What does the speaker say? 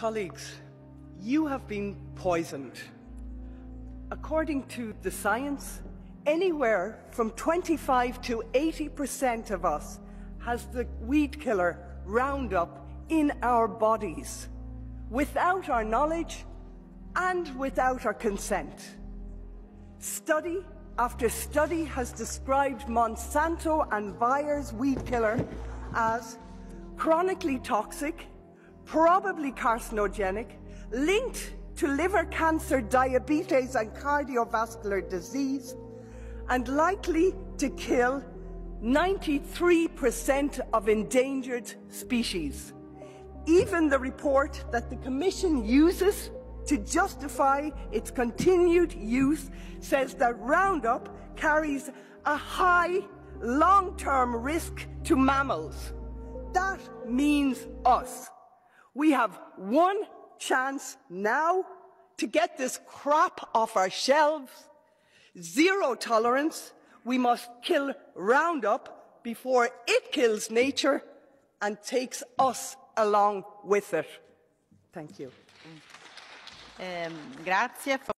Colleagues, you have been poisoned. According to the science, anywhere from 25 to 80% of us has the weed killer Roundup in our bodies, without our knowledge and without our consent. Study after study has described Monsanto and Bayer's weed killer as chronically toxic, probably carcinogenic, linked to liver cancer, diabetes and cardiovascular disease, and likely to kill 93% of endangered species. Even the report that the Commission uses to justify its continued use says that Roundup carries a high long-term risk to mammals. That means us. We have one chance now to get this crap off our shelves. Zero tolerance. We must kill Roundup before it kills nature and takes us along with it. Thank you. Grazie.